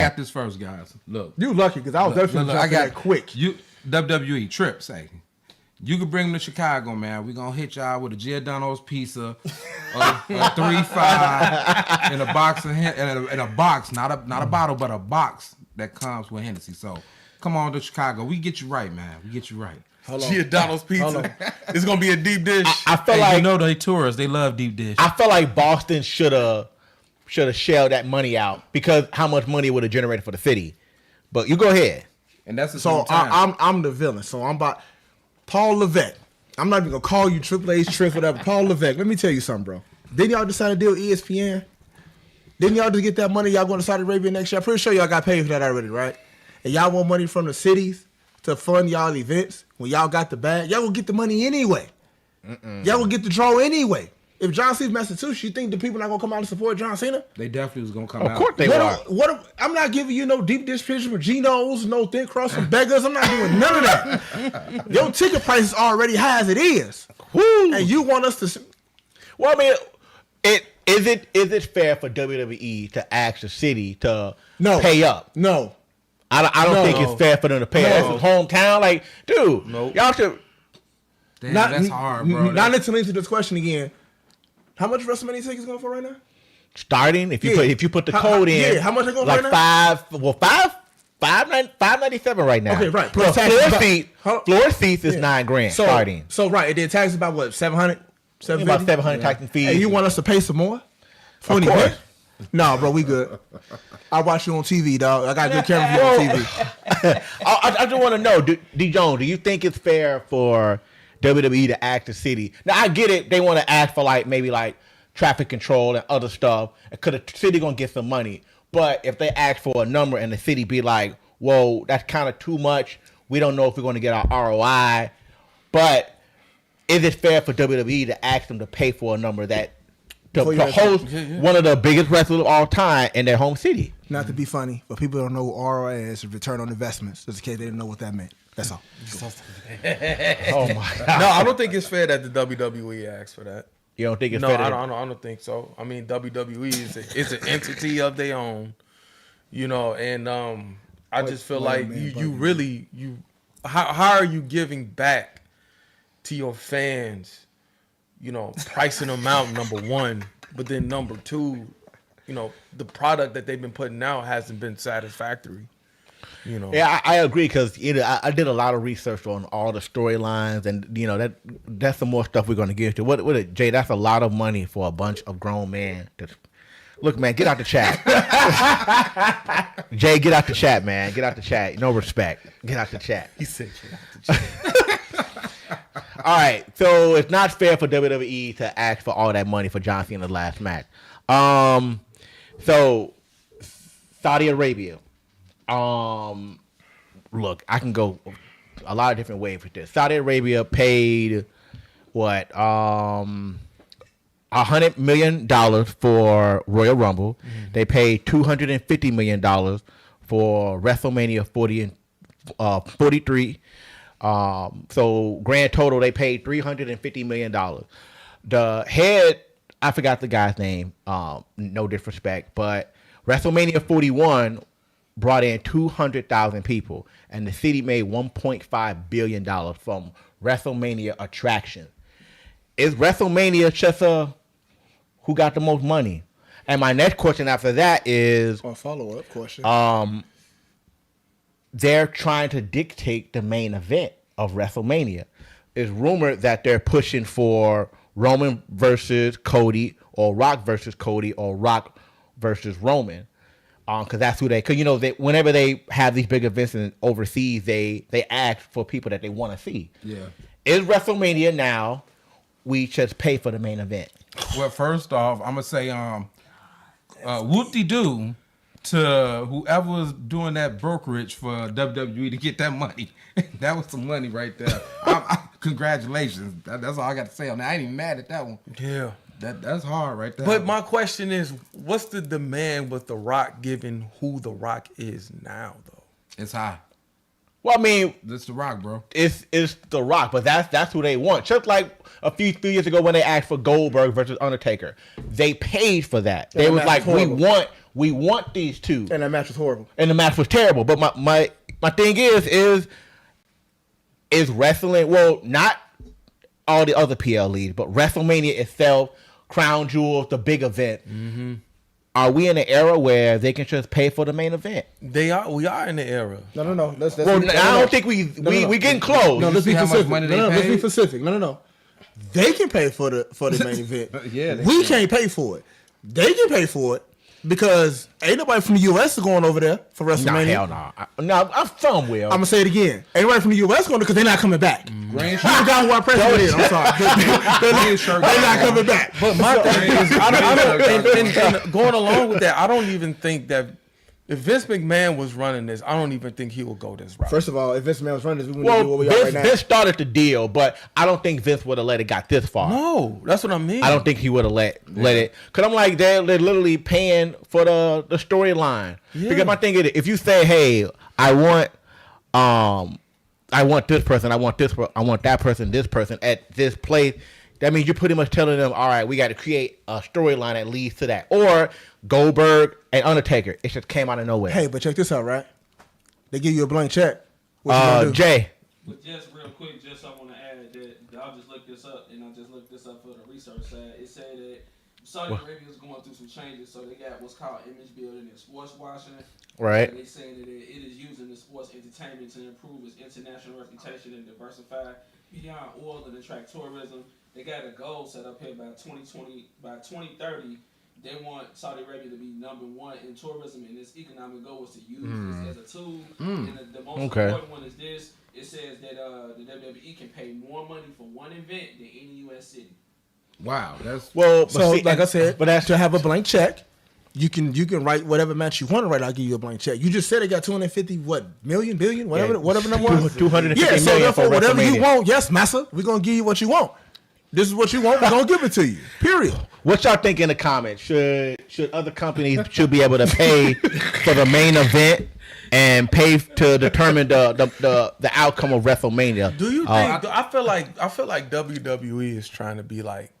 got this first, guys. Look, you lucky because I was definitely I got quick. You WWE Trips. Hey, you can bring them to Chicago, man. We gonna hit y'all with a Giordano's pizza, a 3-5 in a box in a box, not a bottle, but a box that comes with Hennessy. So come on to Chicago. We get you right, man. We get you right. Giordano's pizza. It's gonna be a deep dish. I feel like you know they tourists. They love deep dish. I feel like Boston should have shelled that money out because how much money it would have generated for the city. But you go ahead. And that's the so I'm the villain. So I'm about Paul Levesque. I'm not even gonna call you Triple H, Trick, whatever. Paul Levesque. Let me tell you something, bro. Didn't y'all decide to deal with ESPN? Didn't y'all just get that money? Y'all going to Saudi Arabia next year? I'm pretty sure y'all got paid for that already, right? And y'all want money from the cities to fund y'all events. When y'all got the bag, y'all gonna get the money anyway. Y'all gonna get the draw anyway. If John Cena's Massachusetts, you think the people not gonna come out and support John Cena? They definitely was gonna come out. Of course they were. I'm not giving you no deep dish pictures from Geno's, no thick crust from Beggars. I'm not doing none of that. Your ticket price is already high as it is. Woo. And you want us to... Well, I mean, is it fair for WWE to ask the city to pay up? No. I don't think it's fair for them to pay up. That's his hometown. Like, dude, y'all should... Damn, that's hard, bro. Not to answer this question again. How much WrestleMania tickets going for right now? Starting, if you put the code in, how much they going like for right now? $597 right now. Okay, right. Plus floor seats is $9,000 starting. So right, it did tax about what, 700? About 700 tax and fees. And you want us to pay some more? Of course. No, bro, we good. I watch you on TV, dog. I got good camera view on TV. I just want to know, D. Jones, do you think it's fair for WWE to ask the city? Now, I get it. They want to ask for maybe traffic control and other stuff. Because the city going to get some money. But if they ask for a number and the city be like, whoa, that's kind of too much. We don't know if we're going to get our ROI. But is it fair for WWE to ask them to pay for a number that to host one of the biggest wrestlers of all time in their home city? Not to be funny, but people don't know what ROI is, return on investments. Just in case they didn't know what that meant. That's all. Oh my God. No, I don't think it's fair that the WWE asks for that. You don't think it's fair? No, I don't think so. I mean, WWE is an entity of their own, and I just feel like how are you giving back to your fans? Pricing them out, number one, but then number two, the product that they've been putting out hasn't been satisfactory. Yeah, I agree because I did a lot of research on all the storylines, and that's some more stuff we're going to get to. What Jay? That's a lot of money for a bunch of grown men. Look, man, get out the chat. Jay, get out the chat, man. Get out the chat. No respect. Get out the chat. He said, "Get out the chat." All right, so it's not fair for WWE to ask for all that money for John Cena's last match. So Saudi Arabia. Look, I can go a lot of different ways with this. Saudi Arabia paid what $100 million for Royal Rumble. Mm-hmm. They paid $250 million for WrestleMania 40 and 43. So grand total, they paid $350 million. The head, I forgot the guy's name. No disrespect, but WrestleMania 41 brought in 200,000 people, and the city made $1.5 billion from WrestleMania attraction. Is WrestleMania just who got the most money? And my next question after that is a follow-up question. They're trying to dictate the main event of WrestleMania. It's rumored that they're pushing for Roman versus Cody, or Rock versus Cody, or Rock versus Roman. Because that's who whenever they have these big events overseas, they ask for people that they want to see. Yeah. Is WrestleMania now? We just pay for the main event. Well, first off, I'm gonna say whoop-de-doo to whoever was doing that brokerage for WWE to get that money. That was some money right there. Congratulations. That's all I got to say on that. I ain't even mad at that one. Yeah. That's hard right there. But my question is, what's the demand with The Rock given who The Rock is now, though? It's high. Well, I mean, it's The Rock, bro. It's The Rock, but that's who they want. Just like a few years ago when they asked for Goldberg versus Undertaker, they paid for that. They was like, we We want these two. And that match was horrible. And the match was terrible. But my thing is wrestling, well, not all the other PL leagues, but WrestleMania itself, Crown Jewels, the big event. Mm-hmm. Are we in an era where they can just pay for the main event? We are in the era. No. I don't think we getting close. No, let's be how much specific. money No, they let's be paid? specific. No. They can pay for the main event. Yeah, they we can. can't pay for it. They can pay for it because ain't nobody from the U.S. is going over there for Nah, WrestleMania. hell no. No, I'm somewhere. I'm gonna say it again. Ain't nobody from the U.S. going because they're not coming back. You forgot who our president is. I'm sorry. They're not coming back. But my thing is, I don't and going along with that, I don't even think that if Vince McMahon was running this, I don't even think he would go this route. First of all, if Vince McMahon was running this, we wouldn't do what we are right now. Vince started the deal, but I don't think Vince would have let it got this far. No, that's what I mean. I don't think he would have let it. Because I'm like, they're literally paying for the storyline. Yeah. Because my thing is, if you say, hey, I want this person, I want that person, this person at this place, that means you're pretty much telling them, all right, we got to create a storyline that leads to that. Or Goldberg and Undertaker. It just came out of nowhere. Hey, but check this out, right? They give you a blank check. What you gonna do? Jay. But just real quick, just I want to add that I just looked this up, and I just looked this up for the research side. It said that Saudi Arabia is going through some changes, so they got what's called image building and sports washing. Right. And they say that it is using the sports entertainment to improve its international reputation and diversify beyond oil and attract tourism. They got a goal set up here by 2020, by 2030. They want Saudi Arabia to be number one in tourism, and this economic goal is to use this as a tool. And the most important one is this. It says that the WWE can pay more money for one event than any U.S. city. Wow, that's Well, So, see, like I said, but that's to have a blank check, you can write whatever match you want to write. I'll give you a blank check. You just said it got 250 billion, whatever number was. 250 Yeah, so million therefore, for whatever you WrestleMania. want, yes, massa, we're gonna give you what you want. This is what you want. We're gonna give it to you. Period. What y'all think in the comments? Should other companies should be able to pay for the main event and pay to determine the outcome of WrestleMania? Do you think? I feel like WWE is trying to be like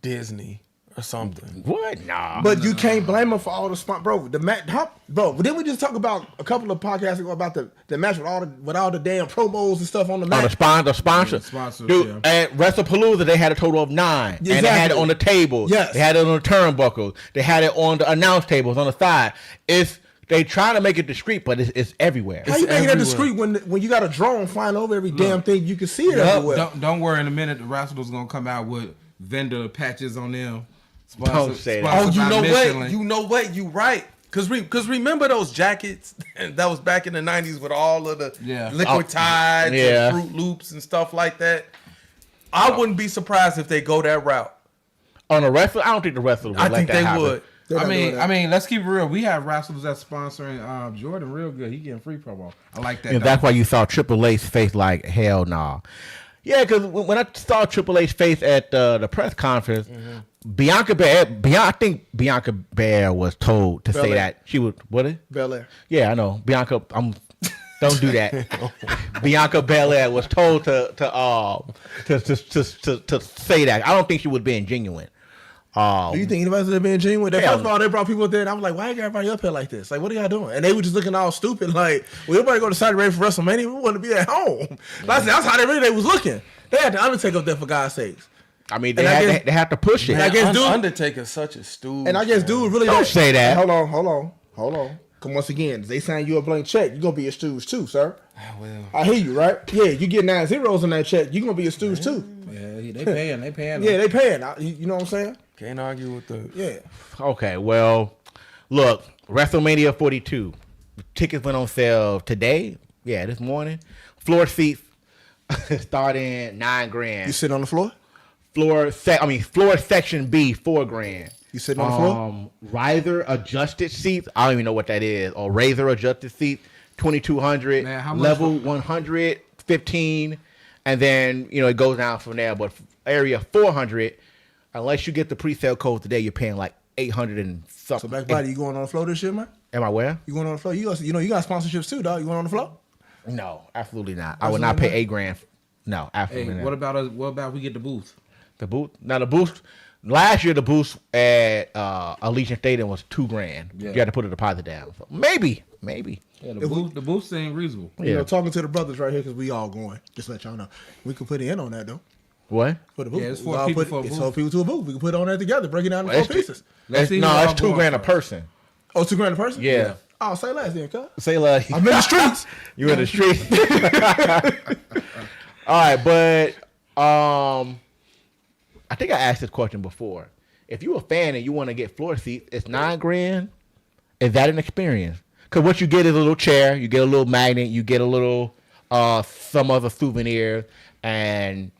Disney or something. What? Nah. But you can't blame them for all the spot, bro. The match, bro. Didn't we just talk about a couple of podcasts ago about the match with all the damn promos and stuff on the match? The sponsor. sponsors, Dude, yeah. at WrestlePalooza, they had a total of 9. And they had it Exactly. on the tables. Yes. They had it on the turnbuckles. They had it on the announce tables on the side. They try to make it discreet, but it's everywhere. How you making that everywhere. discreet when you got a drone flying over every damn thing? You can see it everywhere. Don't worry. In a minute, the wrestlers gonna come out with vendor patches on them. Don't say that. Oh, sponsored you by know Michelin. what? You know what? You right. Cause remember those jackets that was back in the 90s with all of the liquid tides yeah. and Fruit Loops and stuff like that. I wouldn't be surprised if they go that route. On the wrestler, I don't think the wrestler would I let think that they happen. would. I mean, let's keep it real. We have wrestlers that's sponsoring Jordan real good. He getting free promo. I like that. And that's why you saw Triple H's face like, hell nah. Yeah, because when I saw Triple H's face at the press conference, Bianca Belair, I think Bianca Belair was told to say Belair. that she would, what it? Belair. Yeah, I know. Bianca, don't do that. Bianca Belair was told to say that. I don't think she was being genuine. Do you think anybody's there being genuine? Hell First of all, they brought people there, and I was like, why ain't everybody up here like this? Like, what are y'all doing? And they were just looking all stupid, like, well, everybody go to Saudi Arabia for WrestleMania, we want to be at home. That's how they was looking. They had the Undertaker up there for God's sakes. I mean, And I they guess- had to push it. I guess dude- Undertaker's such a stooge. And I guess dude really Don't say that. Hey, hold on. Come once again, they sign you a blank check, you're gonna be a stooge too, sir. Well, I hear you, right? Yeah, you get 9 zeros on that check, you're gonna be a stooge too. Yeah, they paying. They paying. Yeah, they paying. You know what I'm saying? can't argue with the. Yeah. Okay, well, look, WrestleMania 42. The tickets went on sale today. Yeah, this morning. Floor seats starting $9,000. You sit on the floor? Floor section B, $4,000. You sitting on the floor? Riser adjusted seats. I don't even know what that is. Or razor adjusted seats, 2,200. Man, how much level for- 100, 15, and then it goes down from there. But area 400, unless you get the pre-sale code today, you're paying like 800 and So something. back body, you going on the floor this year, man? Am I where? You going on the floor? You got sponsorships too, dog. You going on the floor? No, absolutely not. I would not pay $8,000. No, Hey, absolutely not. what about we get the booth? The booth? Now the booth Last year, the boost at Allegiant Stadium was $2,000. Yeah. You had to put a deposit down. So maybe. Yeah, the boost seemed reasonable. Yeah. You know, talking to the brothers right here because we all going. Just let y'all know, we could put in on that though. What? For the booth. Yeah, it's We 4 all people put- for a It's booth. 4 people to a booth. We can put on that together, break it down into Well, 4 pieces. Let's see No, who it's all going $2,000 a first. person. Oh, $2,000 a person? Yeah. Oh, say less then, cuz. Say like I'm in the streets. you in the street. All right, but I think I asked this question before. If you're a fan and you want to get floor seats, it's $9,000. Is that an experience? Because what you get is a little chair, you get a little magnet, you get a little some other souvenir, and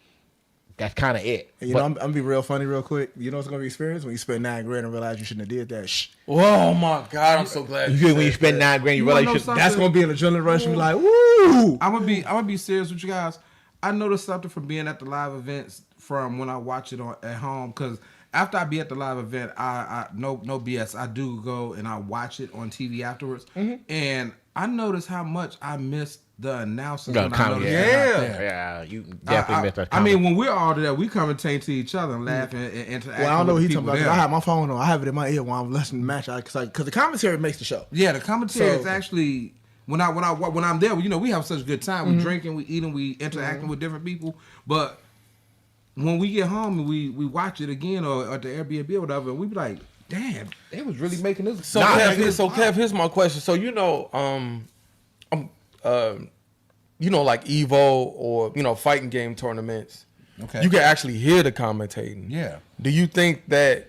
that's kind of it. And you know, I'm gonna be real funny real quick. You know what's gonna be experience when you spend $9,000 and realize you shouldn't have did that. Shh. Oh my God, I'm so glad. You when you said spend that. $9,000, you You realize wanna you know should. something? That's gonna be an adrenaline rush. You be like, woo! I'm gonna be serious with you guys. I noticed something from being at the live events from when I watch it at home. Because after I be at the live event, I no BS. I do go and I watch it on TV afterwards, and I noticed how much I missed the announcers. No, when I comedy. noticed they're not Yeah. there. Yeah, you definitely missed that. I mean, when we're all there, we commentate to each other and laugh and interact. Well, I don't know what with he's the talking people about. 'Cause I there. have my phone on. I have it in my ear while I'm listening to the match. Because the commentary makes the show. Yeah, the commentary So- is actually when I'm there. You know, we have such a good time. We drinking, we eating, we interacting with different people. But when we get home and we watch it again or at the Airbnb or whatever, we be like, damn, they was really making this. So, Kev, here's my question. So, you know, you know, like Evo or, you know, fighting game tournaments, Okay. you can actually hear the commentating. Yeah. Do you think that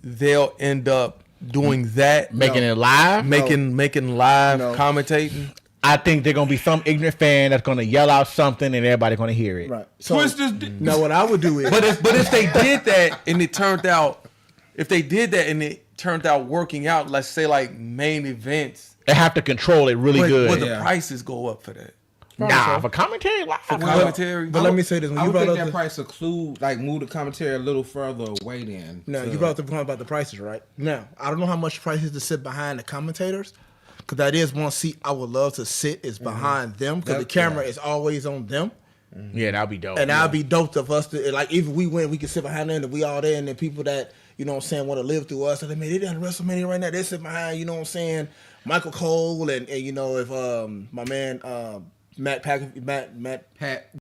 they'll end up doing that? making it live. Making live No. commentating? I think they're gonna be some ignorant fan that's gonna yell out something and everybody gonna hear it. Right. So, Twist this. now what I would do is, But if they did that and it turned out, working out, let's say like main events, They have to control it really good. would the Yeah. prices go up for that? Nah, for commentary live. Commentary. but let me say this: when I you would brought think up that the, price include like move the commentary a little further away. Then now you brought up the point about the prices, right? Now I don't know how much price is to sit behind the commentators, because that is one seat I would love to sit is behind them, because the That's camera right. is always on them. Yeah, that'd be dope. And that'd be dope of us to, like, if we win, we can sit behind them and we all there, and then people that, you know what I'm saying, want to live through us, and they they done WrestleMania right now, they sit behind, you know what I'm saying, Michael Cole, and you know, if my man Matt Pat